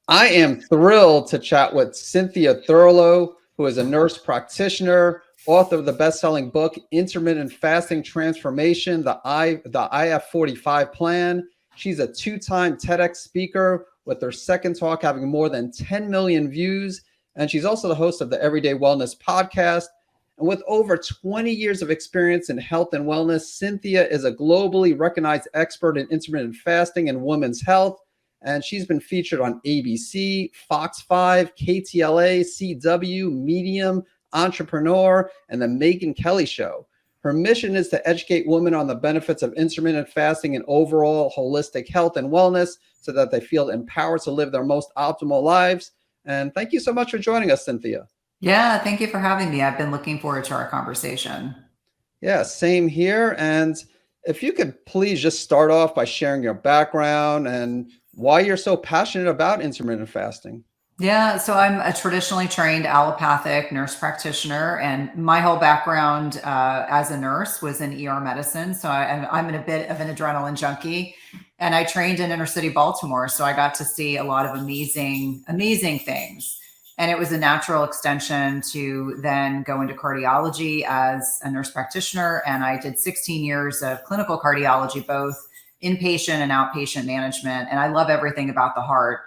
I am thrilled to chat with Cynthia Thurlow, who is a nurse practitioner, author of the best-selling book Intermittent Fasting Transformation, the IF45 Plan. She's a two-time TEDx speaker, with her second talk having more than 10 million views. And she's also the host of the Everyday Wellness podcast. And with over 20 years of experience in health and wellness, Cynthia is a globally recognized expert in intermittent fasting and women's health. And she's been featured on ABC, Fox 5, KTLA, CW, Medium, Entrepreneur, and the Megyn Kelly Show. Her mission is to educate women on the benefits of intermittent fasting and overall holistic health and wellness so that they feel empowered to live their most optimal lives. And thank you so much for joining us, Cynthia. Yeah, thank you for having me. I've been looking forward to our conversation. Yeah, same here. And if you could please just start off by sharing your background and why you're so passionate about intermittent fasting. Yeah, so I'm a traditionally trained allopathic nurse practitioner, and my whole background as a nurse was in ER medicine. So I'm in a bit of an adrenaline junkie, and I trained in inner city Baltimore. So I got to see a lot of amazing, amazing things. And it was a natural extension to then go into cardiology as a nurse practitioner. And I did 16 years of clinical cardiology, both inpatient and outpatient management. And I love everything about the heart.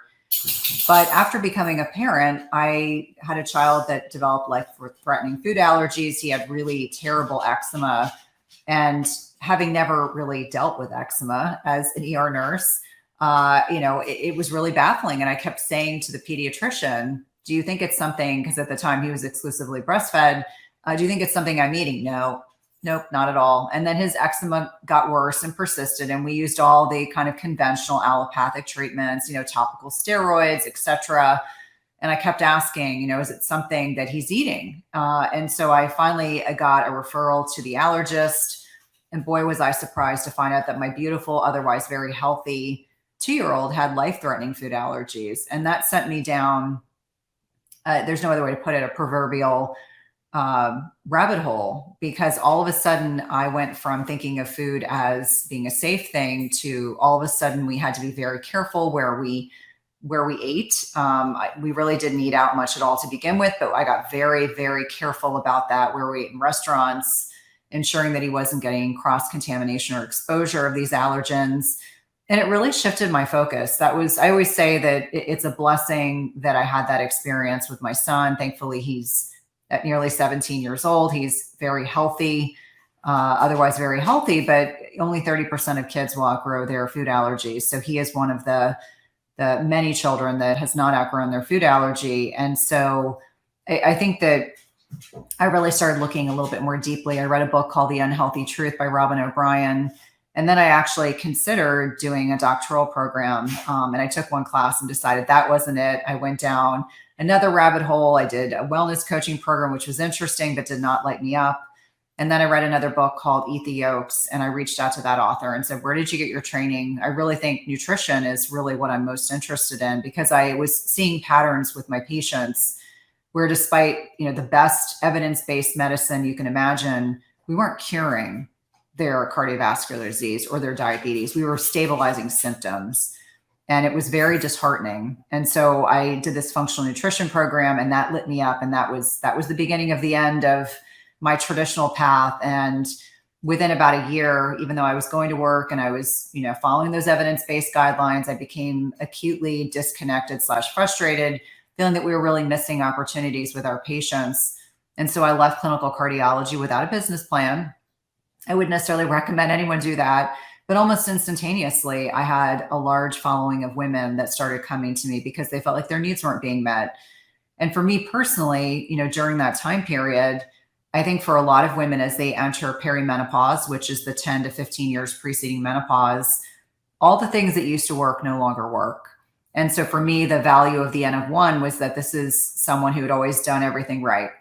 But after becoming a parent, I had a child that developed life-threatening food allergies. He had really terrible eczema. And having never really dealt with eczema as an ER nurse, it was really baffling. And I kept saying to the pediatrician, do you think it's something, because at the time he was exclusively breastfed, do you think it's something I'm eating? No, nope, not at all. And then his eczema got worse and persisted. And we used all the kind of conventional allopathic treatments, topical steroids, etc. And I kept asking, is it something that he's eating? And so I finally got a referral to the allergist. And boy, was I surprised to find out that my beautiful, otherwise very healthy 2-year-old had life-threatening food allergies. And that sent me down, there's no other way to put it, a proverbial rabbit hole, because all of a sudden I went from thinking of food as being a safe thing to all of a sudden we had to be very careful where we ate. We really didn't eat out much at all to begin with, but I got very, very careful about that, where we ate in restaurants, ensuring that he wasn't getting cross-contamination or exposure of these allergens. And it really shifted my focus. I always say that it's a blessing that I had that experience with my son. Thankfully, he's at nearly 17 years old. He's very healthy, otherwise very healthy, but only 30% of kids will outgrow their food allergies. So he is one of the many children that has not outgrown their food allergy. And so I think that I really started looking a little bit more deeply. I read a book called The Unhealthy Truth by Robin O'Brien. And then I actually considered doing a doctoral program. And I took one class and decided that wasn't it. I went down another rabbit hole. I did a wellness coaching program, which was interesting, but did not light me up. And then I read another book called Eat the Yolks. And I reached out to that author and said, where did you get your training? I really think nutrition is really what I'm most interested in, because I was seeing patterns with my patients where, despite, the best evidence-based medicine you can imagine, we weren't curing their cardiovascular disease or their diabetes. We were stabilizing symptoms. And it was very disheartening. And so I did this functional nutrition program, and that lit me up. And that was the beginning of the end of my traditional path. And within about a year, even though I was going to work and I was, following those evidence-based guidelines, I became acutely disconnected / frustrated, feeling that we were really missing opportunities with our patients. And so I left clinical cardiology without a business plan. I wouldn't necessarily recommend anyone do that, but almost instantaneously, I had a large following of women that started coming to me because they felt like their needs weren't being met. And for me personally, during that time period, I think for a lot of women, as they enter perimenopause, which is the 10 to 15 years preceding menopause, all the things that used to work no longer work. And so for me, the value of the N of 1 was that this is someone who had always done everything right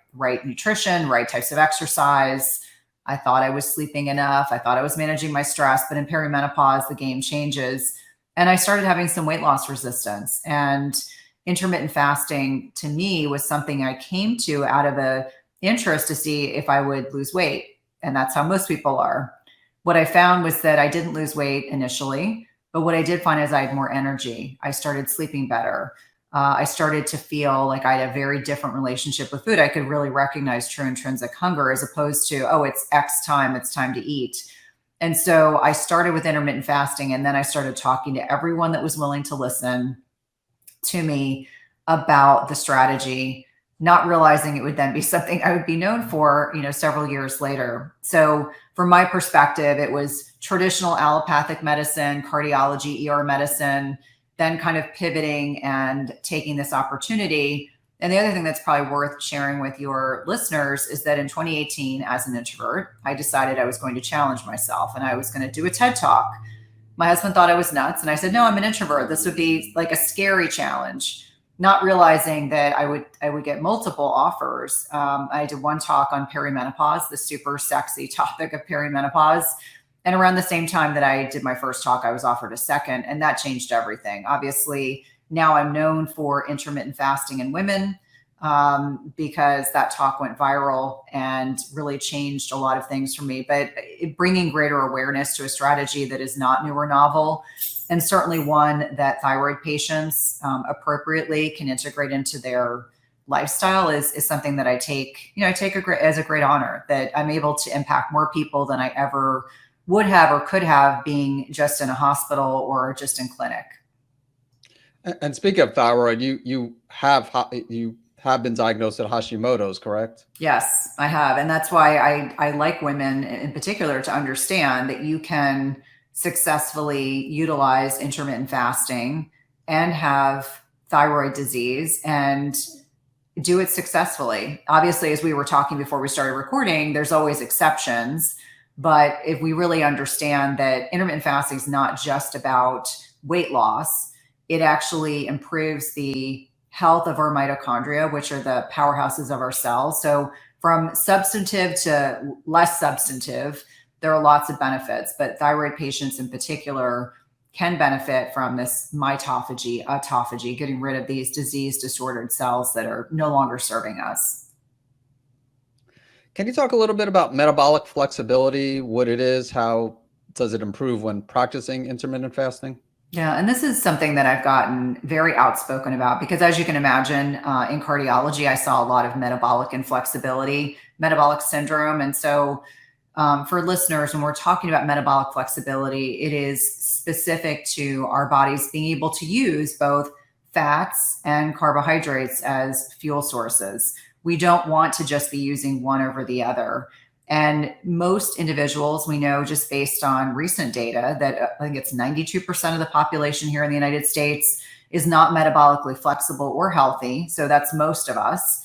nutrition, right types of exercise. I thought I was sleeping enough. I thought I was managing my stress, but in perimenopause, the game changes. And I started having some weight loss resistance. And intermittent fasting to me was something I came to out of a interest to see if I would lose weight. And that's how most people are. What I found was that I didn't lose weight initially, but what I did find is I had more energy. I started sleeping better. I started to feel like I had a very different relationship with food. I could really recognize true intrinsic hunger as opposed to, oh, it's X time, it's time to eat. And so I started with intermittent fasting, and then I started talking to everyone that was willing to listen to me about the strategy, not realizing it would then be something I would be known for, several years later. So from my perspective, it was traditional allopathic medicine, cardiology, ER medicine, then kind of pivoting and taking this opportunity. And the other thing that's probably worth sharing with your listeners is that in 2018, as an introvert, I decided I was going to challenge myself and I was going to do a TED Talk. My husband thought I was nuts. And I said, no, I'm an introvert. This would be like a scary challenge, not realizing that I would get multiple offers. I did one talk on perimenopause, the super sexy topic of perimenopause. And around the same time that I did my first talk, I was offered a second, and that changed everything. Obviously, now I'm known for intermittent fasting in women because that talk went viral and really changed a lot of things for me. But bringing greater awareness to a strategy that is not new or novel, and certainly one that thyroid patients appropriately can integrate into their lifestyle is something that I take as a great honor, that I'm able to impact more people than I ever would have or could have being just in a hospital or just in clinic. And speaking of thyroid, you have been diagnosed with Hashimoto's, correct? Yes, I have. And that's why I like women in particular to understand that you can successfully utilize intermittent fasting and have thyroid disease and do it successfully. Obviously, as we were talking before we started recording, there's always exceptions. But if we really understand that intermittent fasting is not just about weight loss, it actually improves the health of our mitochondria, which are the powerhouses of our cells. So from substantive to less substantive, there are lots of benefits, but thyroid patients in particular can benefit from this mitophagy, autophagy, getting rid of these disease disordered cells that are no longer serving us. Can you talk a little bit about metabolic flexibility, what it is, how does it improve when practicing intermittent fasting? Yeah, and this is something that I've gotten very outspoken about because, as you can imagine, in cardiology, I saw a lot of metabolic inflexibility, metabolic syndrome. And so for listeners, when we're talking about metabolic flexibility, it is specific to our bodies being able to use both fats and carbohydrates as fuel sources. We don't want to just be using one over the other. And most individuals, we know just based on recent data that I think it's 92% of the population here in the United States is not metabolically flexible or healthy. So that's most of us.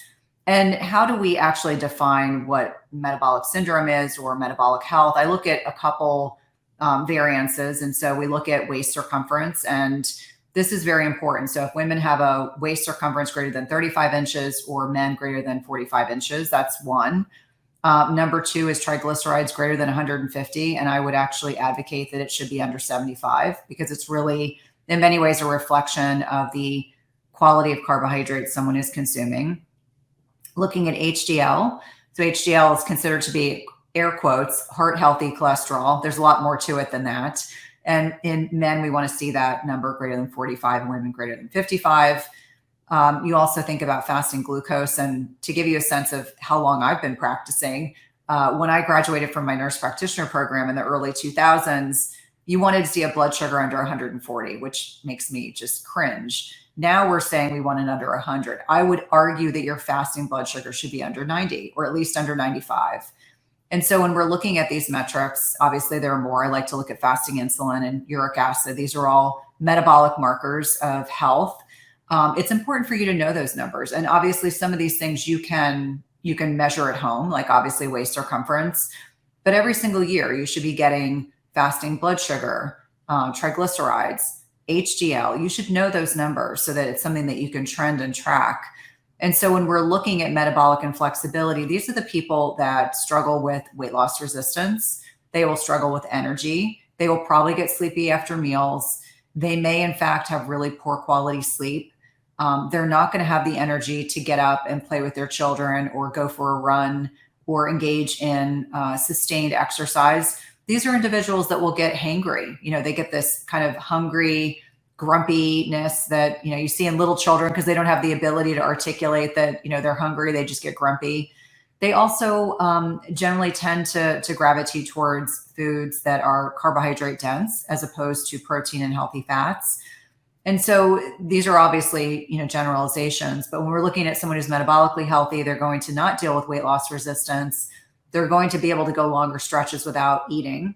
And how do we actually define what metabolic syndrome is or metabolic health? I look at a couple variances. And so we look at waist circumference, and this is very important. So if women have a waist circumference greater than 35 inches or men greater than 45 inches, that's one. Number two is triglycerides greater than 150. And I would actually advocate that it should be under 75 because it's really, in many ways, a reflection of the quality of carbohydrates someone is consuming. Looking at HDL. So HDL is considered to be, air quotes, heart healthy cholesterol. There's a lot more to it than that. And in men, we want to see that number greater than 45 and women greater than 55. You also think about fasting glucose. And to give you a sense of how long I've been practicing, when I graduated from my nurse practitioner program in the early 2000s, you wanted to see a blood sugar under 140, which makes me just cringe. Now we're saying we want it under 100. I would argue that your fasting blood sugar should be under 90 or at least under 95. And so when we're looking at these metrics, obviously there are more. I like to look at fasting insulin and uric acid. These are all metabolic markers of health. It's important for you to know those numbers. And obviously some of these things you can measure at home, like obviously waist circumference, but every single year you should be getting fasting blood sugar, triglycerides, HDL. You should know those numbers so that it's something that you can trend and track. And so when we're looking at metabolic inflexibility, these are the people that struggle with weight loss resistance. They will struggle with energy. They will probably get sleepy after meals. They may, in fact, have really poor quality sleep. They're not going to have the energy to get up and play with their children or go for a run or engage in sustained exercise. These are individuals that will get hangry. They get this kind of hungry, grumpiness that, you see in little children because they don't have the ability to articulate that, they're hungry, they just get grumpy. They also generally tend to gravitate towards foods that are carbohydrate dense as opposed to protein and healthy fats. And so these are obviously, generalizations, but when we're looking at someone who's metabolically healthy, they're going to not deal with weight loss resistance. They're going to be able to go longer stretches without eating.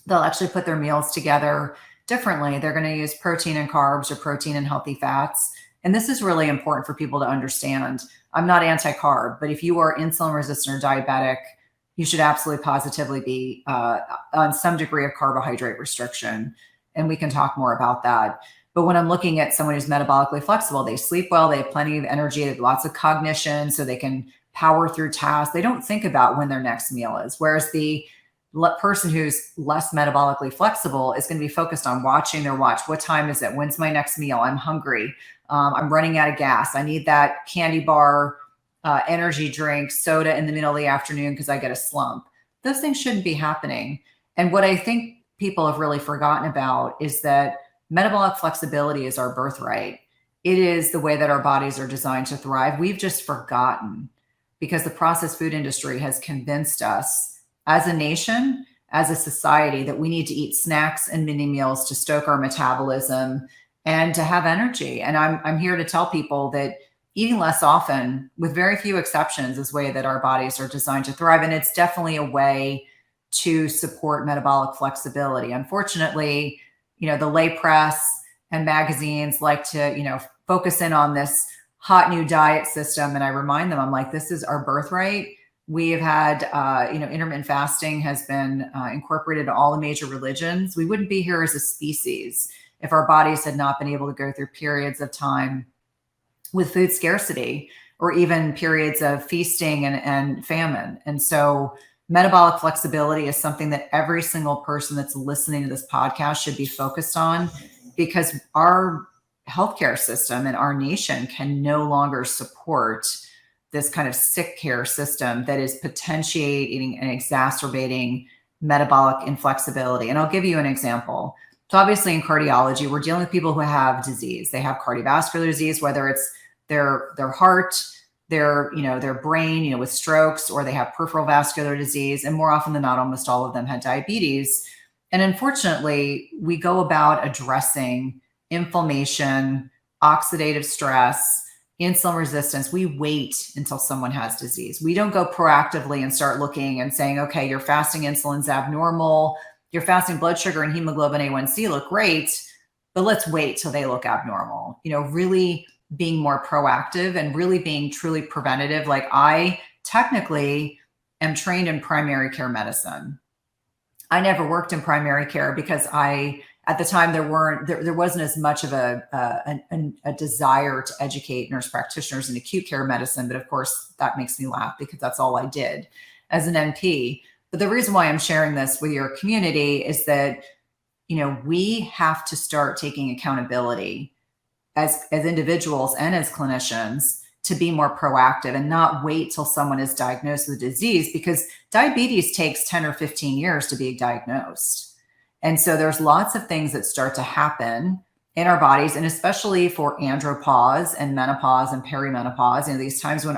They'll actually put their meals together differently. They're going to use protein and carbs or protein and healthy fats. And this is really important for people to understand. I'm not anti-carb, but if you are insulin resistant or diabetic, you should absolutely positively be on some degree of carbohydrate restriction. And we can talk more about that. But when I'm looking at someone who's metabolically flexible, they sleep well, they have plenty of energy, they have lots of cognition, so they can power through tasks. They don't think about when their next meal is. Whereas the person who's less metabolically flexible is going to be focused on watching their watch. What time is it? When's my next meal? I'm hungry. I'm running out of gas. I need that candy bar, energy drink, soda in the middle of the afternoon because I get a slump. Those things shouldn't be happening. And what I think people have really forgotten about is that metabolic flexibility is our birthright. It is the way that our bodies are designed to thrive. We've just forgotten because the processed food industry has convinced us as a nation, as a society, that we need to eat snacks and mini meals to stoke our metabolism and to have energy. And I'm here to tell people that eating less often, with very few exceptions, is the way that our bodies are designed to thrive. And it's definitely a way to support metabolic flexibility. Unfortunately, the lay press and magazines like to, focus in on this hot new diet system. And I remind them, I'm like, this is our birthright. We have had, intermittent fasting has been incorporated in all the major religions. We wouldn't be here as a species if our bodies had not been able to go through periods of time with food scarcity or even periods of feasting and famine. And so metabolic flexibility is something that every single person that's listening to this podcast should be focused on, because our healthcare system and our nation can no longer support this kind of sick care system that is potentiating and exacerbating metabolic inflexibility. And I'll give you an example. So obviously in cardiology, we're dealing with people who have disease. They have cardiovascular disease, whether it's their heart, their brain, with strokes, or they have peripheral vascular disease. And more often than not, almost all of them had diabetes. And unfortunately, we go about addressing inflammation, oxidative stress, insulin resistance. We wait until someone has disease. We don't go proactively and start looking and saying, okay, your fasting insulin's abnormal, your fasting blood sugar and hemoglobin A1C look great, but let's wait till they look abnormal. Really being more proactive and really being truly preventative. Like, I technically am trained in primary care medicine. I never worked in primary care because at the time there wasn't as much of a desire to educate nurse practitioners in acute care medicine. But of course that makes me laugh because that's all I did as an NP. But the reason why I'm sharing this with your community is that, we have to start taking accountability as individuals and as clinicians to be more proactive and not wait till someone is diagnosed with disease, because diabetes takes 10 or 15 years to be diagnosed. And so there's lots of things that start to happen in our bodies, and especially for andropause and menopause and perimenopause, these times when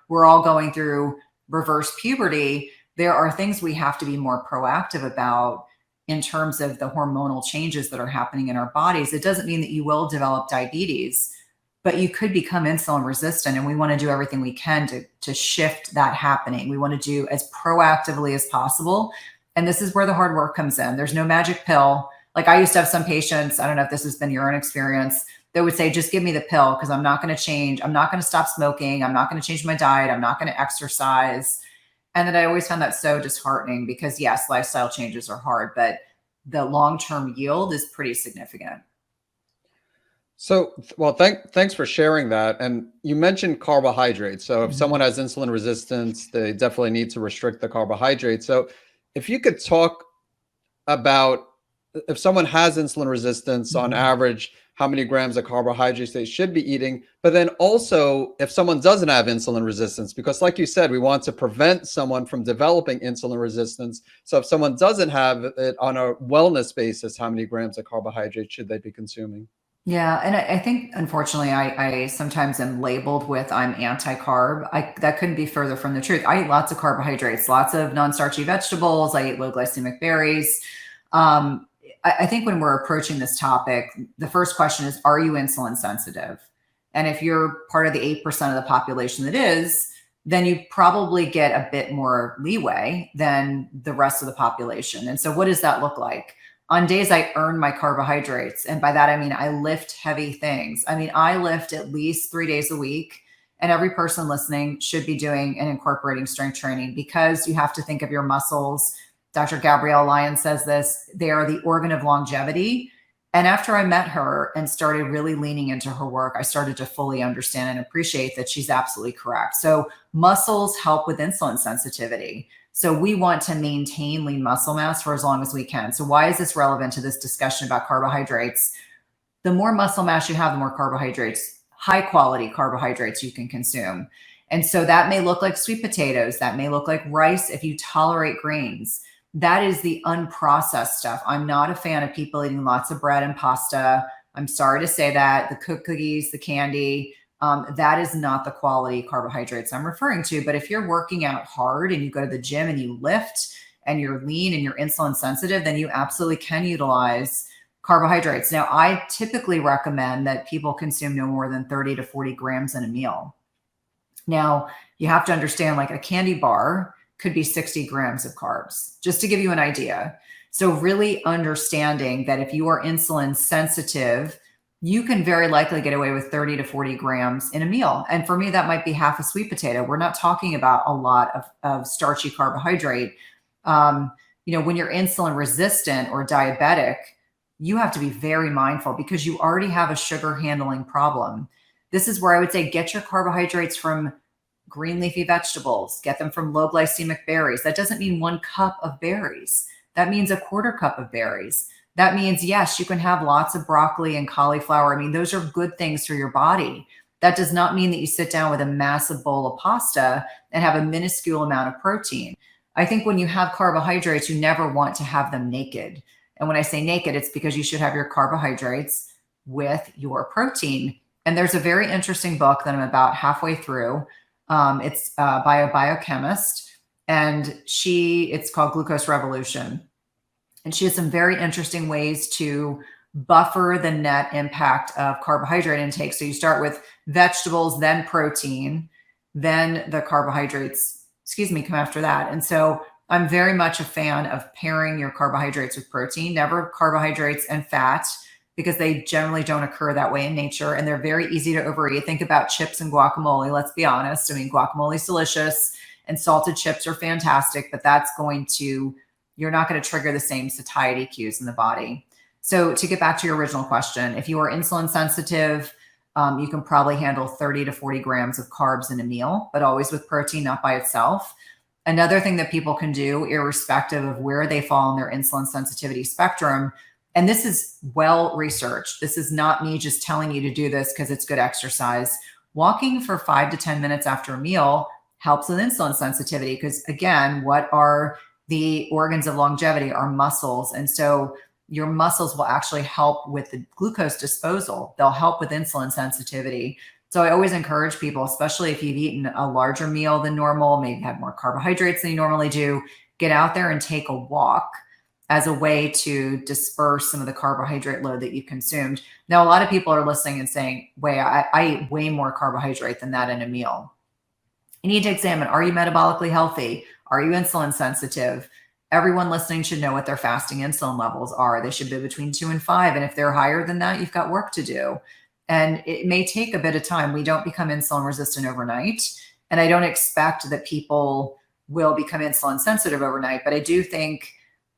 we're all going through reverse puberty, there are things we have to be more proactive about in terms of the hormonal changes that are happening in our bodies. It doesn't mean that you will develop diabetes, but you could become insulin resistant. And we want to do everything we can to shift that happening. We want to do as proactively as possible. And this is where the hard work comes in. There's no magic pill. Like, I used to have some patients, I don't know if this has been your own experience, that would say, just give me the pill because I'm not going to change. I'm not going to stop smoking. I'm not going to change my diet. I'm not going to exercise. And then I always found that so disheartening because, yes, lifestyle changes are hard, but the long-term yield is pretty significant. So, well, thanks for sharing that. And you mentioned carbohydrates. So if someone has insulin resistance, they definitely need to restrict the carbohydrates. So if you could talk about if someone has insulin resistance, on average, how many grams of carbohydrates they should be eating, but then also if someone doesn't have insulin resistance, because like you said, we want to prevent someone from developing insulin resistance. So if someone doesn't have it, on a wellness basis, how many grams of carbohydrates should they be consuming? Yeah, and I think unfortunately I sometimes am labeled with I'm anti-carb. That couldn't be further from the truth. I eat lots of carbohydrates, lots of non-starchy vegetables. I eat low glycemic berries. I think when we're approaching this topic, the first question is, are you insulin sensitive? And if you're part of the 8% of the population that is, then you probably get a bit more leeway than the rest of the population. And so what does that look like? On days I earn my carbohydrates, and by that I mean I lift heavy things. I mean, I lift at least 3 days a week, and every person listening should be doing and incorporating strength training, because you have to think of your muscles. Dr. Gabrielle Lyon says this, they are the organ of longevity. And after I met her and started really leaning into her work, I started to fully understand and appreciate that she's absolutely correct. So muscles help with insulin sensitivity. So we want to maintain lean muscle mass for as long as we can. So why is this relevant to this discussion about carbohydrates? The more muscle mass you have, the more carbohydrates, high quality carbohydrates you can consume. And so that may look like sweet potatoes. That may look like rice if you tolerate grains. That is the unprocessed stuff. I'm not a fan of people eating lots of bread and pasta. I'm sorry to say that. The cookies, the candy, that is not the quality carbohydrates I'm referring to. But if you're working out hard and you go to the gym and you lift and you're lean and you're insulin sensitive, then you absolutely can utilize carbohydrates. Now, I typically recommend that people consume no more than 30 to 40 grams in a meal. Now, you have to understand, like a candy bar could be 60 grams of carbs, just to give you an idea. So really understanding that if you are insulin sensitive, you can very likely get away with 30 to 40 grams in a meal. And for me, that might be half a sweet potato. We're not talking about a lot of starchy carbohydrate. When you're insulin resistant or diabetic, you have to be very mindful because you already have a sugar handling problem. This is where I would say get your carbohydrates from green leafy vegetables, get them from low glycemic berries. That doesn't mean 1 cup of berries. That means a 1/4 cup of berries. That means, yes, you can have lots of broccoli and cauliflower. I mean, those are good things for your body. That does not mean that you sit down with a massive bowl of pasta and have a minuscule amount of protein. I think when you have carbohydrates, you never want to have them naked. And when I say naked, it's because you should have your carbohydrates with your protein. And there's a very interesting book that I'm about halfway through. It's by a biochemist, and it's called Glucose Revolution. And she has some very interesting ways to buffer the net impact of carbohydrate intake. So you start with vegetables, then protein, then the carbohydrates, come after that. And so I'm very much a fan of pairing your carbohydrates with protein, never carbohydrates and fat, because they generally don't occur that way in nature. And they're very easy to overeat. Think about chips and guacamole. Let's be honest. I mean, guacamole is delicious and salted chips are fantastic, but you're not going to trigger the same satiety cues in the body. So to get back to your original question, if you are insulin sensitive, you can probably handle 30 to 40 grams of carbs in a meal, but always with protein, not by itself. Another thing that people can do, irrespective of where they fall on their insulin sensitivity spectrum, and this is well researched. This is not me just telling you to do this because it's good exercise. Walking for 5 to 10 minutes after a meal helps with insulin sensitivity because, again, what are the organs of longevity? Are muscles. And so your muscles will actually help with the glucose disposal. They'll help with insulin sensitivity. So I always encourage people, especially if you've eaten a larger meal than normal, maybe have more carbohydrates than you normally do, get out there and take a walk as a way to disperse some of the carbohydrate load that you consumed. Now, a lot of people are listening and saying, wait, I eat way more carbohydrate than that in a meal. You need to examine, are you metabolically healthy? Are you insulin sensitive? Everyone listening should know what their fasting insulin levels are. They should be between 2 and 5. And if they're higher than that, you've got work to do. And it may take a bit of time. We don't become insulin resistant overnight. And I don't expect that people will become insulin sensitive overnight. But I do think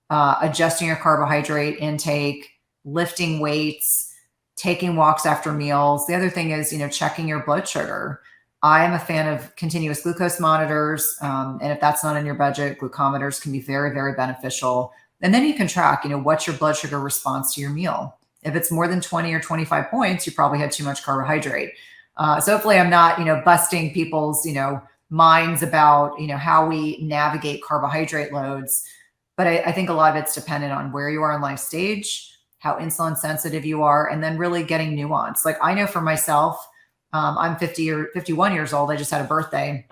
adjusting your carbohydrate intake, lifting weights, taking walks after meals. The other thing is, checking your blood sugar. I am a fan of continuous glucose monitors. And if that's not in your budget, glucometers can be very, very beneficial. And then you can track, what's your blood sugar response to your meal. If it's more than 20 or 25 points, you probably had too much carbohydrate. So hopefully I'm not, busting people's, minds about, how we navigate carbohydrate loads. But I think a lot of it's dependent on where you are in life stage, how insulin sensitive you are, and then really getting nuance. Like I know for myself, I'm 51 years old. I just had a birthday.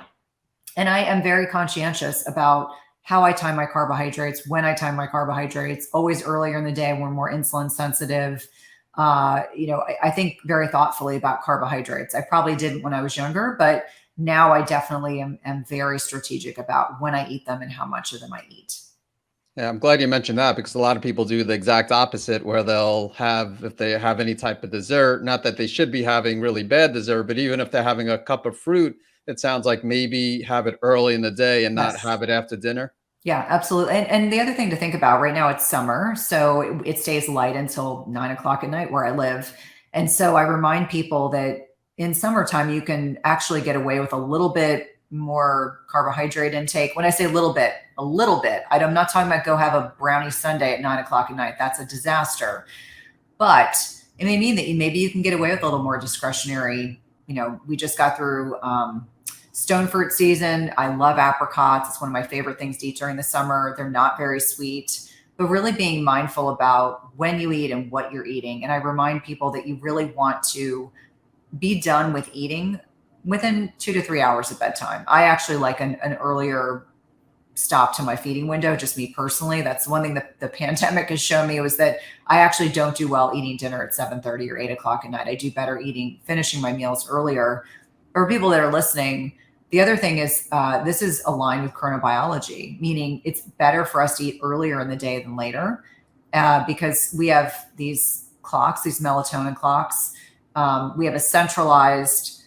And I am very conscientious about how I time my carbohydrates, when I time my carbohydrates, always earlier in the day when we're more insulin sensitive. I think very thoughtfully about carbohydrates. I probably didn't when I was younger, but now I definitely am very strategic about when I eat them and how much of them I eat. Yeah, I'm glad you mentioned that because a lot of people do the exact opposite where they'll have, if they have any type of dessert, not that they should be having really bad dessert, but even if they're having a cup of fruit, it sounds like maybe have it early in the day and not Yes. have it after dinner. Yeah, absolutely. And the other thing to think about right now, it's summer, so it stays light until 9 o'clock at night where I live. And so I remind people that in summertime, you can actually get away with a little bit more carbohydrate intake. When I say a little bit, I'm not talking about go have a brownie sundae at 9 o'clock at night. That's a disaster. But it may mean that maybe you can get away with a little more discretionary. We just got through stone fruit season. I love apricots. It's one of my favorite things to eat during the summer. They're not very sweet, but really being mindful about when you eat and what you're eating. And I remind people that you really want to be done with eating within 2 to 3 hours of bedtime. I actually like an earlier stop to my feeding window, just me personally. That's one thing that the pandemic has shown me was that I actually don't do well eating dinner at 7:30 or 8 o'clock at night. I do better finishing my meals earlier. For people that are listening, the other thing is this is aligned with chronobiology, meaning it's better for us to eat earlier in the day than later because we have these clocks, these melatonin clocks. We have a centralized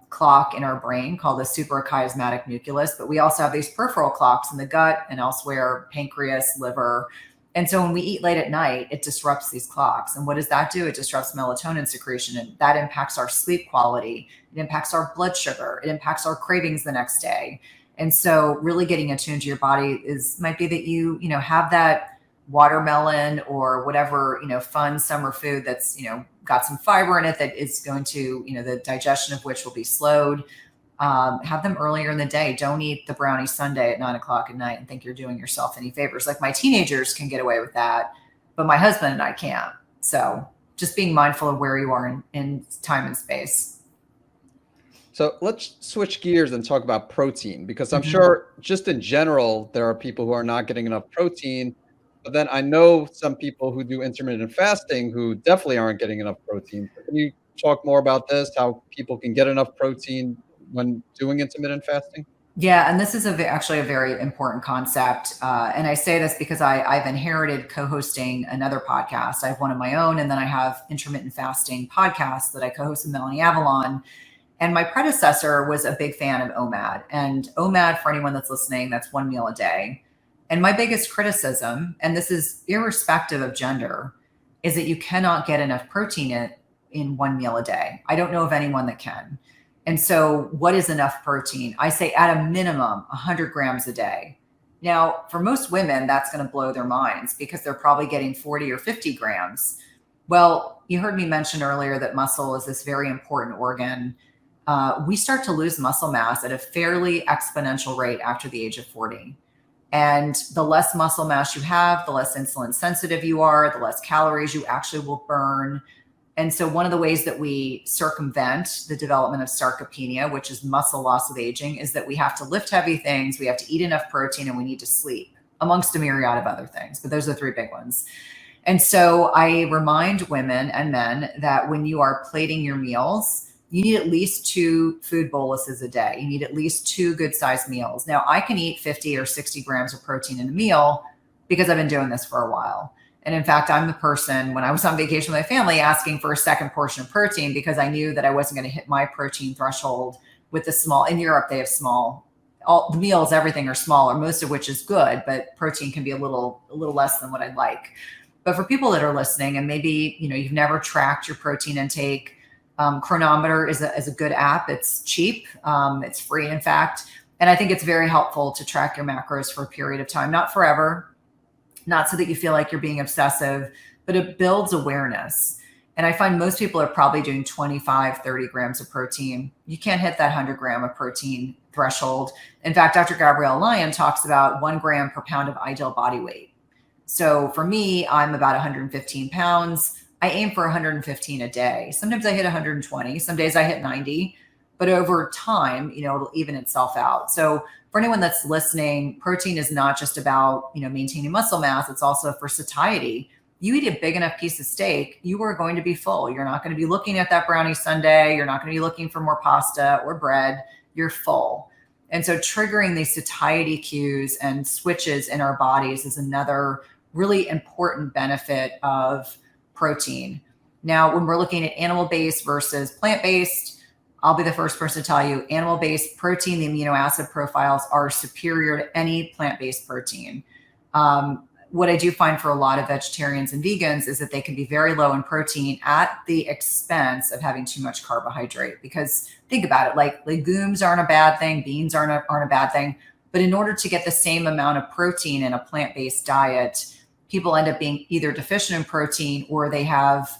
clock in our brain called the suprachiasmatic nucleus, but we also have these peripheral clocks in the gut and elsewhere, pancreas, liver. And so when we eat late at night, it disrupts these clocks. And what does that do? It disrupts melatonin secretion, and that impacts our sleep quality. It impacts our blood sugar. It impacts our cravings the next day. And so really getting attuned to your body might be that you have that watermelon or whatever, fun summer food that's, got some fiber in it that is going to, the digestion of which will be slowed. Have them earlier in the day. Don't eat the brownie sundae at 9 o'clock at night and think you're doing yourself any favors. Like my teenagers can get away with that, but my husband and I can't. So just being mindful of where you are in time and space. So let's switch gears and talk about protein, because I'm sure just in general, there are people who are not getting enough protein. But then I know some people who do intermittent fasting who definitely aren't getting enough protein. So can you talk more about this, how people can get enough protein when doing intermittent fasting? Yeah, and this is actually a very important concept. And I say this because I've inherited co-hosting another podcast. I have one of my own, and then I have intermittent fasting podcasts that I co-host with Melanie Avalon. And my predecessor was a big fan of OMAD. And OMAD, for anyone that's listening, that's 1 meal a day. And my biggest criticism, and this is irrespective of gender, is that you cannot get enough protein in 1 meal a day. I don't know of anyone that can. And so what is enough protein? I say at a minimum 100 grams a day. Now, for most women, that's going to blow their minds because they're probably getting 40 or 50 grams. Well, you heard me mention earlier that muscle is this very important organ. We start to lose muscle mass at a fairly exponential rate after the age of 40. And the less muscle mass you have, the less insulin sensitive you are, the less calories you actually will burn. And so one of the ways that we circumvent the development of sarcopenia, which is muscle loss with aging, is that we have to lift heavy things, we have to eat enough protein, and we need to sleep, amongst a myriad of other things. But those are the 3 big ones. And so I remind women and men that when you are plating your meals, you need at least 2 food boluses a day. You need at least 2 good sized meals. Now I can eat 50 or 60 grams of protein in a meal because I've been doing this for a while. And in fact, I'm the person when I was on vacation with my family asking for a second portion of protein because I knew that I wasn't going to hit my protein threshold with the small. In Europe, they have small, all the meals, everything are smaller, most of which is good, but protein can be a little less than what I'd like. But for people that are listening and maybe, you've never tracked your protein intake, Chronometer is a good app. It's cheap. It's free, in fact. And I think it's very helpful to track your macros for a period of time, not forever, not so that you feel like you're being obsessive, but it builds awareness. And I find most people are probably doing 25, 30 grams of protein. You can't hit that 100-gram of protein threshold. In fact, Dr. Gabrielle Lyon talks about 1 gram per pound of ideal body weight. So for me, I'm about 115 pounds. I aim for 115 a day. Sometimes I hit 120, some days I hit 90, but over time, it'll even itself out. So for anyone that's listening, protein is not just about, maintaining muscle mass. It's also for satiety. You eat a big enough piece of steak, you are going to be full. You're not going to be looking at that brownie sundae. You're not going to be looking for more pasta or bread. You're full. And so triggering these satiety cues and switches in our bodies is another really important benefit of protein. Now, when we're looking at animal-based versus plant-based, I'll be the first person to tell you, animal-based protein, the amino acid profiles are superior to any plant-based protein. What I do find for a lot of vegetarians and vegans is that they can be very low in protein at the expense of having too much carbohydrate. Because think about it, like legumes aren't a bad thing, beans aren't a bad thing. But in order to get the same amount of protein in a plant-based diet, people end up being either deficient in protein or they have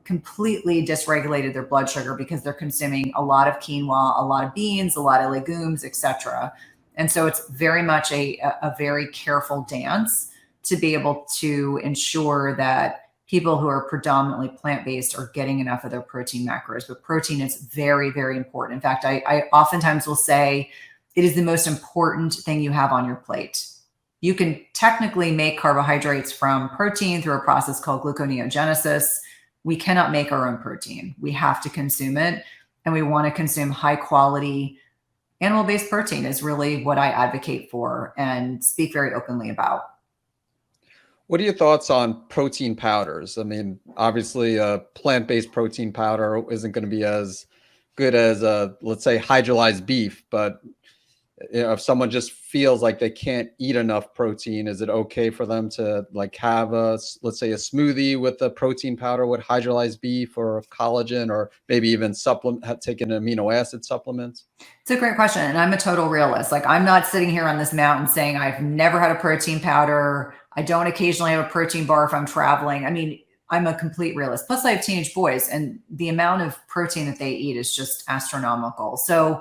completely dysregulated their blood sugar because they're consuming a lot of quinoa, a lot of beans, a lot of legumes, etc. And so it's very much a very careful dance to be able to ensure that people who are predominantly plant-based are getting enough of their protein macros. But protein is very, very important. In fact, I oftentimes will say it is the most important thing you have on your plate. You can technically make carbohydrates from protein through a process called gluconeogenesis. We cannot make our own protein. We have to consume it, and we want to consume high quality animal-based protein is really what I advocate for and speak very openly about. What are your thoughts on protein powders? I mean, obviously a plant-based protein powder isn't going to be as good as let's say hydrolyzed beef, but if someone just feels like they can't eat enough protein, is it okay for them to like have let's say a smoothie with a protein powder with hydrolyzed beef or collagen, or maybe even taking amino acid supplements? It's a great question. And I'm a total realist. Like, I'm not sitting here on this mountain saying I've never had a protein powder. I don't occasionally have a protein bar if I'm traveling. I mean, I'm a complete realist. Plus I have teenage boys, and the amount of protein that they eat is just astronomical. So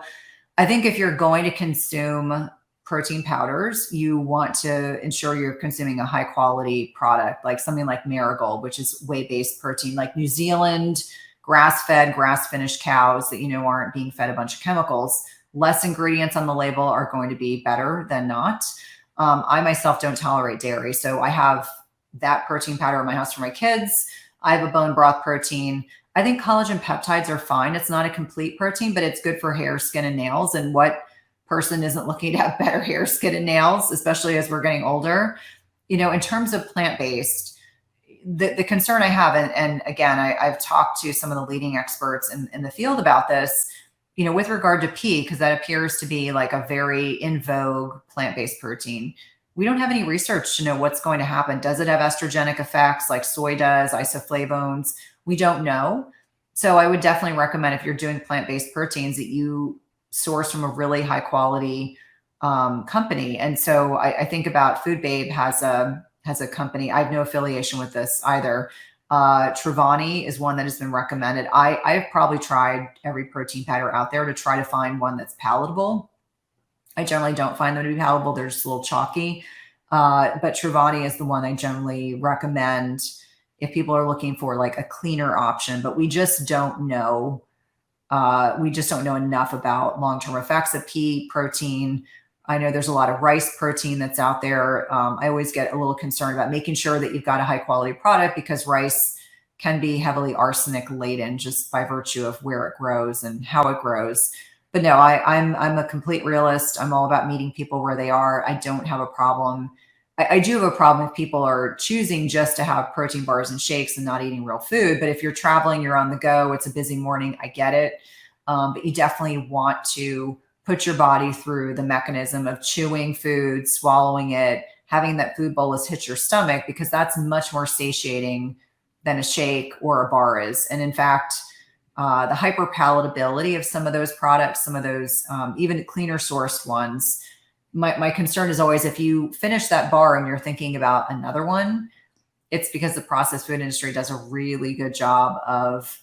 I think if you're going to consume protein powders, you want to ensure you're consuming a high quality product, like something like Marigold, which is whey-based protein, like New Zealand, grass-fed, grass-finished cows that aren't being fed a bunch of chemicals. Less ingredients on the label are going to be better than not. I myself don't tolerate dairy, so I have that protein powder in my house for my kids. I have a bone broth protein. I think collagen peptides are fine. It's not a complete protein, but it's good for hair, skin, and nails. And what person isn't looking to have better hair, skin, and nails, especially as we're getting older? In terms of plant-based, the concern I have, and again, I've talked to some of the leading experts in the field about this, with regard to pea, because that appears to be like a very in vogue plant-based protein. We don't have any research to know what's going to happen. Does it have estrogenic effects like soy does, isoflavones? We don't know. So I would definitely recommend, if you're doing plant-based proteins, that you source from a really high quality company. And so I think about Food Babe has a company. I have no affiliation with this either. Truvani is one that has been recommended. I've probably tried every protein powder out there to try to find one that's palatable. I generally don't find them to be palatable. They're just a little chalky. But Truvani is the one I generally recommend if people are looking for like a cleaner option. But we just don't know. We just don't know enough about long-term effects of pea protein. I know there's a lot of rice protein that's out there. I always get a little concerned about making sure that you've got a high quality product, because rice can be heavily arsenic laden just by virtue of where it grows and how it grows. But no, I'm a complete realist. I'm all about meeting people where they are. I don't have a problem. I do have a problem if people are choosing just to have protein bars and shakes and not eating real food. But if you're traveling, you're on the go, it's a busy morning, I get it. But you definitely want to put your body through the mechanism of chewing food, swallowing it, having that food bolus hit your stomach, because that's much more satiating than a shake or a bar is. And in fact, the hyperpalatability of some of those products, some of those even cleaner sourced ones, my concern is always, if you finish that bar and you're thinking about another one, it's because the processed food industry does a really good job of,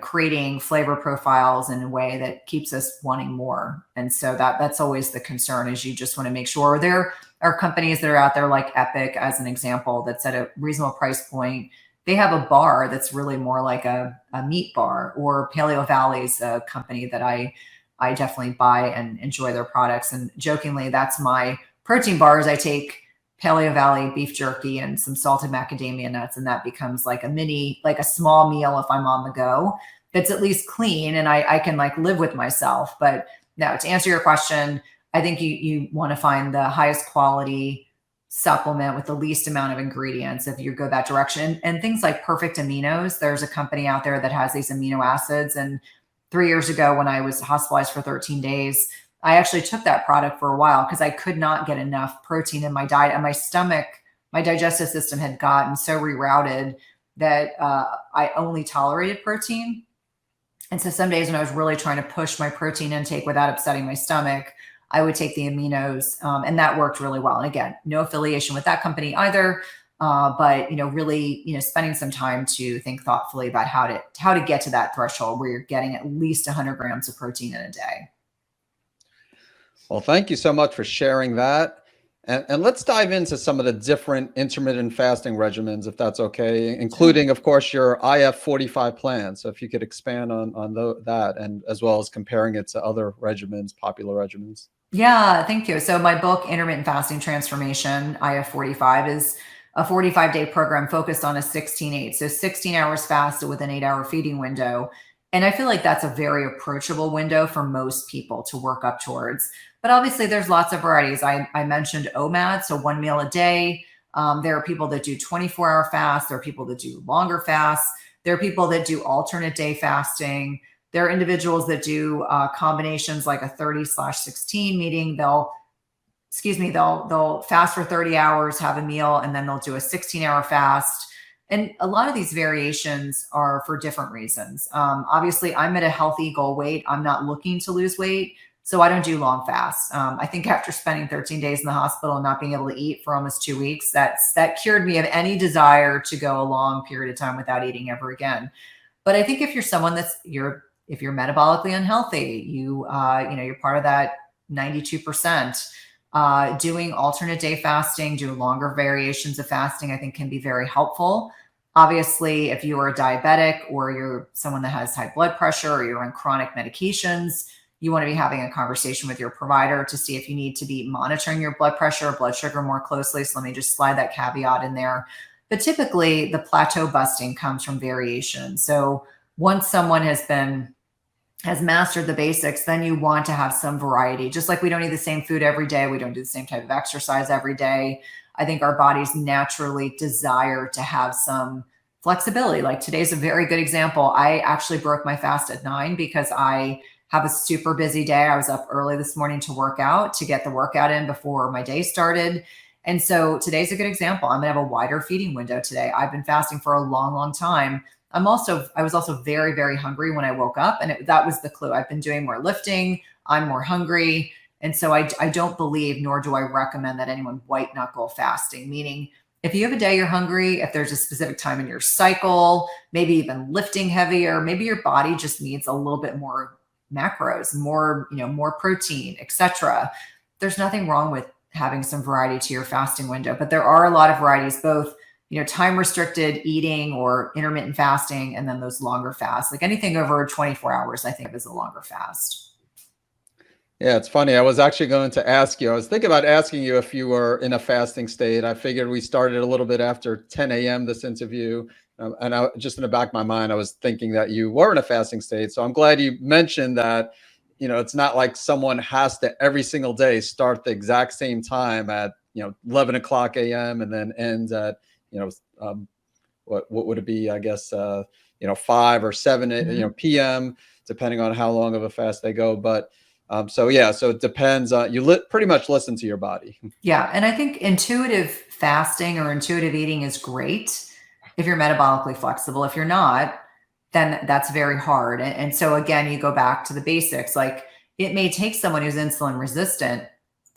creating flavor profiles in a way that keeps us wanting more. And so that's always the concern, is you just want to make sure. There are companies that are out there, like Epic as an example, that's at a reasonable price point. They have a bar that's really more like a meat bar, or Paleo Valley's a company that I definitely buy and enjoy their products. And jokingly, that's my protein bars. I take Paleo Valley beef jerky and some salted macadamia nuts, and that becomes like a small meal if I'm on the go. That's at least clean, and I can like live with myself. But no, to answer your question, I think you want to find the highest quality supplement with the least amount of ingredients if you go that direction. And things like Perfect Aminos, there's a company out there that has these amino acids. And 3 years ago, when I was hospitalized for 13 days, I actually took that product for a while because I could not get enough protein in my diet, and my stomach, my digestive system had gotten so rerouted that I only tolerated protein. And so some days when I was really trying to push my protein intake without upsetting my stomach, I would take the aminos, and that worked really well. And again, no affiliation with that company either, but really, spending some time to think thoughtfully about how to get to that threshold where you're getting at least 100 grams of protein in a day. Well, thank you so much for sharing that. And let's dive into some of the different intermittent fasting regimens, if that's okay, including, of course, your IF45 plan. So if you could expand on that, and as well as comparing it to other regimens, popular regimens. Yeah, thank you. So my book, Intermittent Fasting Transformation, IF45, is a 45-day program focused on a 16-8. So 16 hours fasted with an 8-hour feeding window. And I feel like that's a very approachable window for most people to work up towards. But obviously, there's lots of varieties. I mentioned OMAD, so 1 meal a day. There are people that do 24-hour fasts. There are people that do longer fasts. There are people that do alternate day fasting. There are individuals that do combinations like a 30/16, meaning they'll fast for 30 hours, have a meal, and then they'll do a 16-hour fast. And a lot of these variations are for different reasons. Obviously, I'm at a healthy goal weight. I'm not looking to lose weight, so I don't do long fasts. I think after spending 13 days in the hospital and not being able to eat for almost 2 weeks, that cured me of any desire to go a long period of time without eating ever again. But I think if you're someone if you're metabolically unhealthy, you're part of that 92%. Doing alternate day fasting, doing longer variations of fasting, I think can be very helpful. Obviously, if you are a diabetic or you're someone that has high blood pressure or you're on chronic medications, you want to be having a conversation with your provider to see if you need to be monitoring your blood pressure or blood sugar more closely. So let me just slide that caveat in there. But typically, the plateau busting comes from variation. So once someone has mastered the basics, then you want to have some variety. Just like we don't eat the same food every day, we don't do the same type of exercise every day. I think our bodies naturally desire to have some flexibility. Like today's a very good example. I actually broke my fast at 9 because I have a super busy day. I was up early this morning to work out, to get the workout in before my day started. And so today's a good example. I'm gonna have a wider feeding window today. I've been fasting for a long, long time. I was also very, very hungry when I woke up, and that was the clue. I've been doing more lifting. I'm more hungry. And so I don't believe, nor do I recommend that anyone white knuckle fasting, meaning if you have a day you're hungry, if there's a specific time in your cycle, maybe even lifting heavier, maybe your body just needs a little bit more macros, more protein, etc. There's nothing wrong with having some variety to your fasting window, but there are a lot of varieties, both time restricted eating or intermittent fasting, and then those longer fasts. Like anything over 24 hours, I think, is a longer fast. Yeah, it's funny. I was actually going to ask you, I was thinking about asking you if you were in a fasting state. I figured we started a little bit after 10 a.m. this interview. And just in the back of my mind, I was thinking that you were in a fasting state. So I'm glad you mentioned that, it's not like someone has to every single day start the exact same time at, 11 o'clock a.m. and then ends at, what would it be? I guess, 5 or 7, p.m., depending on how long of a fast they go. But so it depends on, pretty much listen to your body. Yeah. And I think intuitive fasting or intuitive eating is great if you're metabolically flexible. If you're not, then that's very hard. And so again, you go back to the basics. Like it may take someone who's insulin resistant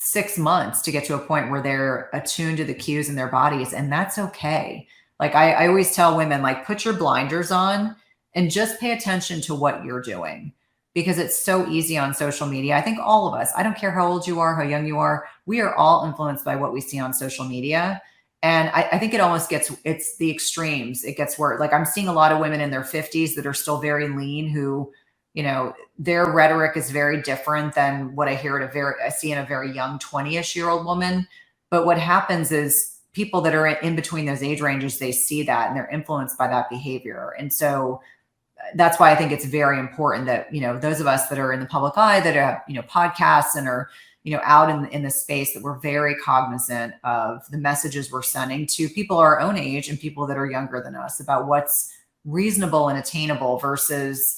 6 months to get to a point where they're attuned to the cues in their bodies. And that's okay. Like I always tell women, like, put your blinders on and just pay attention to what you're doing, because it's so easy on social media. I think all of us, I don't care how old you are, how young you are, we are all influenced by what we see on social media. And I think it almost it's the extremes. It gets worse. Like I'm seeing a lot of women in their 50s that are still very lean, who, their rhetoric is very different than what I see in a very young 20-ish-year-old woman. But what happens is people that are in between those age ranges, they see that and they're influenced by that behavior. And so that's why I think it's very important that, those of us that are in the public eye, that have, podcasts and are, out in the space, that we're very cognizant of the messages we're sending to people our own age and people that are younger than us about what's reasonable and attainable versus,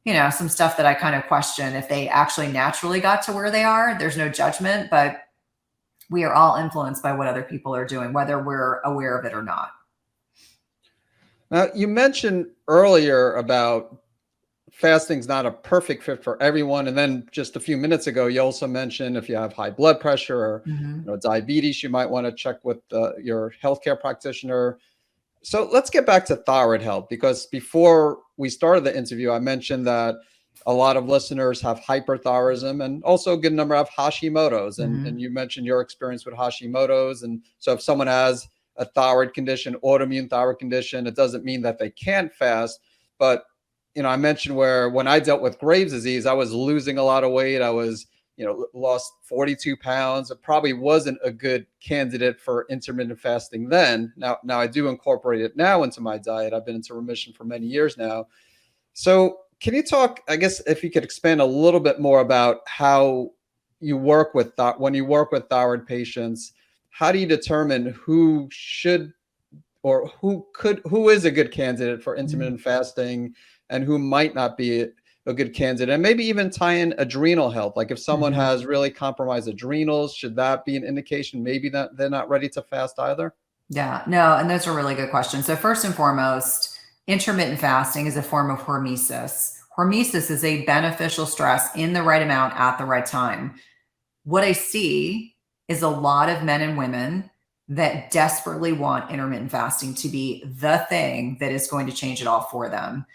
some stuff that I kind of question if they actually naturally got to where they are. There's no judgment, but we are all influenced by what other people are doing, whether we're aware of it or not. Now, you mentioned earlier about fasting's not a perfect fit for everyone. And then just a few minutes ago, you also mentioned if you have high blood pressure or diabetes, you might want to check with your healthcare practitioner. So let's get back to thyroid health, because before we started the interview, I mentioned that a lot of listeners have hyperthyroidism and also a good number have Hashimoto's. And you mentioned your experience with Hashimoto's. And so if someone has a thyroid condition, autoimmune thyroid condition, it doesn't mean that they can't fast. But, I mentioned where when I dealt with Graves' disease, I was losing a lot of weight. I was, lost 42 pounds. It probably wasn't a good candidate for intermittent fasting then. Now I do incorporate it now into my diet. I've been into remission for many years now. So can you talk, I guess, if you could expand a little bit more about how you work with when you work with thyroid patients, how do you determine who should or who is a good candidate for intermittent fasting and who might not be a good candidate? And maybe even tie in adrenal health. Like if someone has really compromised adrenals, should that be an indication maybe that they're not ready to fast either? Yeah, no, and those are really good questions. So first and foremost, intermittent fasting is a form of hormesis. Hormesis is a beneficial stress in the right amount at the right time. What I see is a lot of men and women that desperately want intermittent fasting to be the thing that is going to change it all for them.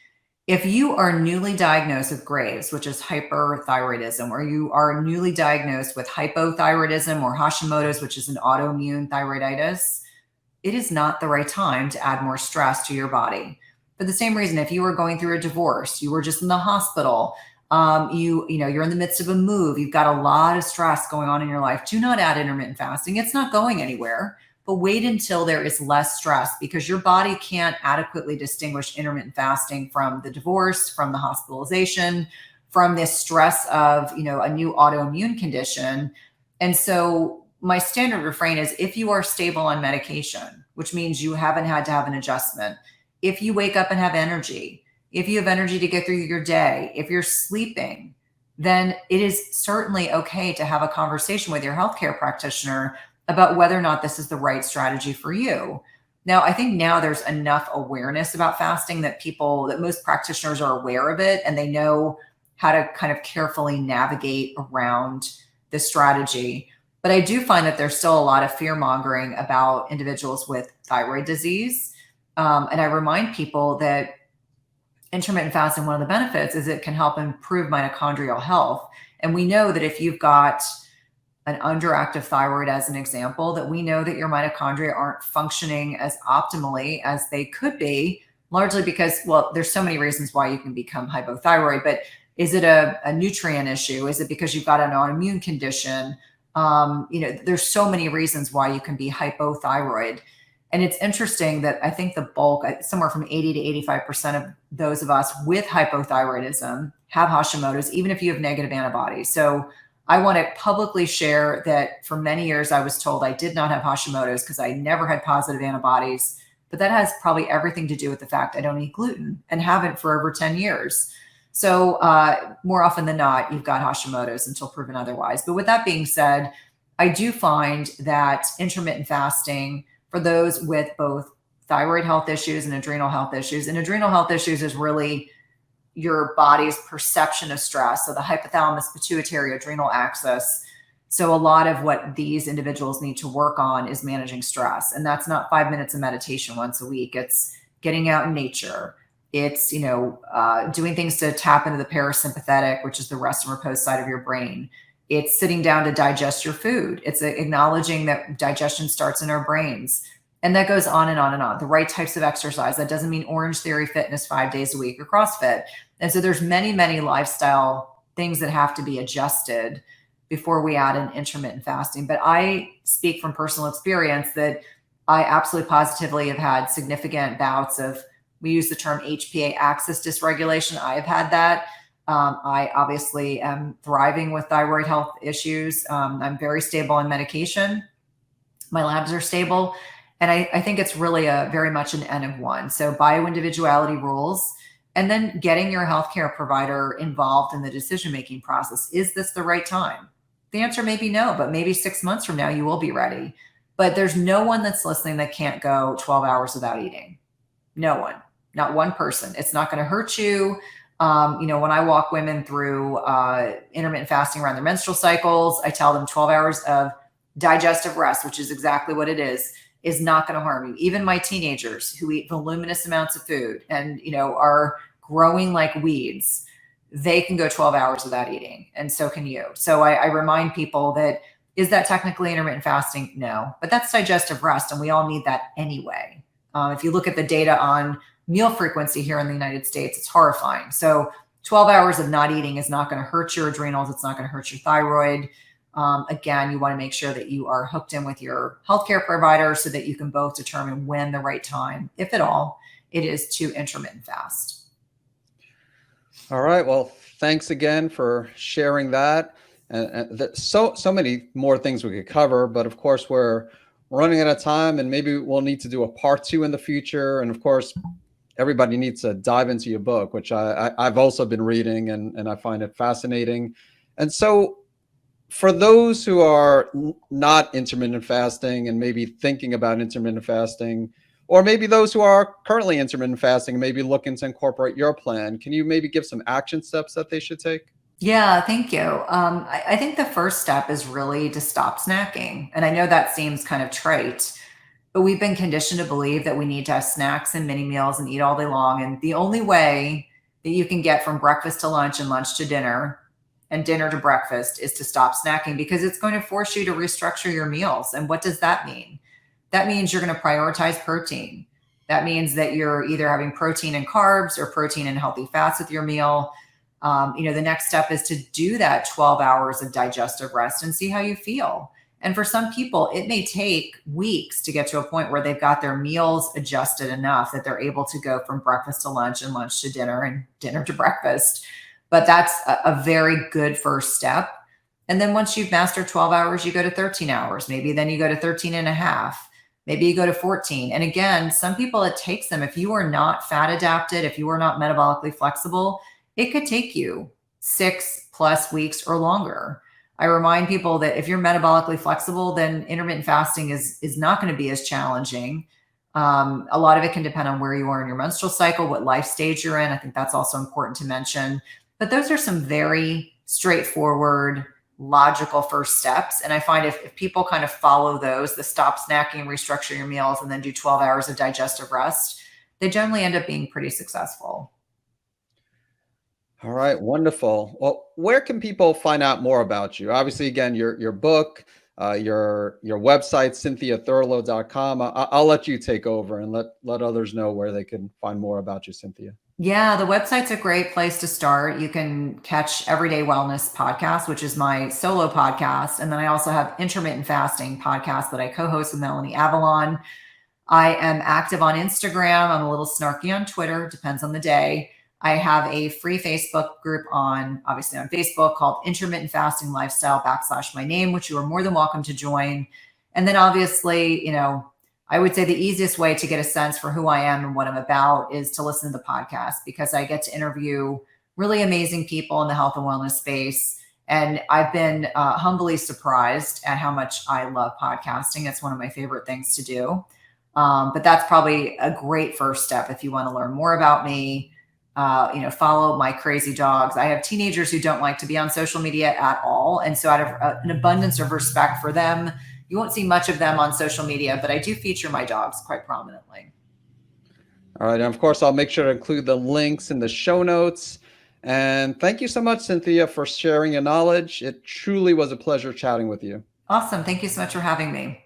If you are newly diagnosed with Graves', which is hyperthyroidism, or you are newly diagnosed with hypothyroidism or Hashimoto's, which is an autoimmune thyroiditis, it is not the right time to add more stress to your body. For the same reason, if you were going through a divorce, you were just in the hospital, you're in the midst of a move, you've got a lot of stress going on in your life, do not add intermittent fasting. It's not going anywhere. But wait until there is less stress, because your body can't adequately distinguish intermittent fasting from the divorce, from the hospitalization, from this stress of, a new autoimmune condition. And so my standard refrain is, if you are stable on medication, which means you haven't had to have an adjustment, if you wake up and have energy, if you have energy to get through your day, if you're sleeping, then it is certainly okay to have a conversation with your healthcare practitioner about whether or not this is the right strategy for you. Now, I think now there's enough awareness about fasting that most practitioners are aware of it and they know how to kind of carefully navigate around the strategy. But I do find that there's still a lot of fear mongering about individuals with thyroid disease. And I remind people that intermittent fasting, one of the benefits is it can help improve mitochondrial health. And we know that if you've got an underactive thyroid, as an example, that we know that your mitochondria aren't functioning as optimally as they could be, largely because, well, there's so many reasons why you can become hypothyroid, but is it a nutrient issue? Is it because you've got an autoimmune condition? There's so many reasons why you can be hypothyroid. And it's interesting that I think the bulk, somewhere from 80 to 85% of those of us with hypothyroidism have Hashimoto's, even if you have negative antibodies. So I want to publicly share that for many years, I was told I did not have Hashimoto's because I never had positive antibodies. But that has probably everything to do with the fact I don't eat gluten and haven't for over 10 years. So more often than not, you've got Hashimoto's until proven otherwise. But with that being said, I do find that intermittent fasting for those with both thyroid health issues and adrenal health issues, and adrenal health issues is really your body's perception of stress. So the hypothalamus pituitary adrenal axis So a lot of what these individuals need to work on is managing stress. And that's not 5 minutes of meditation once a week. It's getting out in nature. It's, doing things to tap into the parasympathetic, which is the rest and repose side of your brain. It's sitting down to digest your food. It's acknowledging that digestion starts in our brains. And that goes on and on and on. The right types of exercise. That doesn't mean Orange Theory fitness 5 days a week or CrossFit. And so there's many, many lifestyle things that have to be adjusted before we add in intermittent fasting. But I speak from personal experience that I absolutely positively have had significant bouts of, we use the term HPA axis dysregulation. I have had that. I obviously am thriving with thyroid health issues. I'm very stable on medication. My labs are stable. And I think it's really very much an N of one. So bioindividuality rules, and then getting your healthcare provider involved in the decision-making process. Is this the right time? The answer may be no, but maybe 6 months from now, you will be ready. But there's no one that's listening that can't go 12 hours without eating. No one, not one person. It's not going to hurt you. When I walk women through intermittent fasting around their menstrual cycles, I tell them 12 hours of digestive rest, which is exactly what it is not going to harm you. Even my teenagers who eat voluminous amounts of food and, are growing like weeds, they can go 12 hours without eating. And so can you. So I remind people that, is that technically intermittent fasting? No, but that's digestive rest. And we all need that anyway. If you look at the data on meal frequency here in the United States, it's horrifying. So 12 hours of not eating is not going to hurt your adrenals. It's not going to hurt your thyroid. Again, you want to make sure that you are hooked in with your healthcare provider so that you can both determine when the right time, if at all, it is to intermittent fast. All right. Well, thanks again for sharing that. And so many more things we could cover, but of course we're running out of time, and maybe we'll need to do a part 2 in the future. And of course, everybody needs to dive into your book, which I've also been reading, and I find it fascinating. And so for those who are not intermittent fasting and maybe thinking about intermittent fasting, or maybe those who are currently intermittent fasting and maybe looking to incorporate your plan, can you maybe give some action steps that they should take? Yeah, thank you. I think the first step is really to stop snacking. And I know that seems kind of trite, but we've been conditioned to believe that we need to have snacks and mini meals and eat all day long. And the only way that you can get from breakfast to lunch and lunch to dinner and dinner to breakfast is to stop snacking, because it's going to force you to restructure your meals. And what does that mean? That means you're going to prioritize protein. That means that you're either having protein and carbs or protein and healthy fats with your meal. The next step is to do that 12 hours of digestive rest and see how you feel. And for some people, it may take weeks to get to a point where they've got their meals adjusted enough that they're able to go from breakfast to lunch and lunch to dinner and dinner to breakfast. But that's a very good first step. And then once you've mastered 12 hours, you go to 13 hours. Maybe then you go to 13 and a half. Maybe you go to 14. And again, some people, it takes them, if you are not fat adapted, if you are not metabolically flexible, it could take you 6+ weeks or longer. I remind people that if you're metabolically flexible, then intermittent fasting is not going to be as challenging. A lot of it can depend on where you are in your menstrual cycle, what life stage you're in. I think that's also important to mention. But those are some very straightforward, logical first steps. And I find if people kind of follow those, the stop snacking, restructure your meals, and then do 12 hours of digestive rest, they generally end up being pretty successful. All right, wonderful. Well, where can people find out more about you? Obviously, again, your book, your website, CynthiaThurlow.com. I'll let you take over and let others know where they can find more about you, Cynthia. Yeah, the website's a great place to start. You can catch Everyday Wellness Podcast, which is my solo podcast. And then I also have Intermittent Fasting Podcast that I co-host with Melanie Avalon. I am active on Instagram. I'm a little snarky on Twitter, depends on the day. I have a free Facebook group obviously on Facebook called Intermittent Fasting Lifestyle / my name, which you are more than welcome to join. And then obviously, I would say the easiest way to get a sense for who I am and what I'm about is to listen to the podcast, because I get to interview really amazing people in the health and wellness space. And I've been humbly surprised at how much I love podcasting. It's one of my favorite things to do. But that's probably a great first step if you want to learn more about me. follow my crazy dogs. I have teenagers who don't like to be on social media at all. And so out of an abundance of respect for them, you won't see much of them on social media, but I do feature my dogs quite prominently. All right. And of course, I'll make sure to include the links in the show notes. And thank you so much, Cynthia, for sharing your knowledge. It truly was a pleasure chatting with you. Awesome. Thank you so much for having me.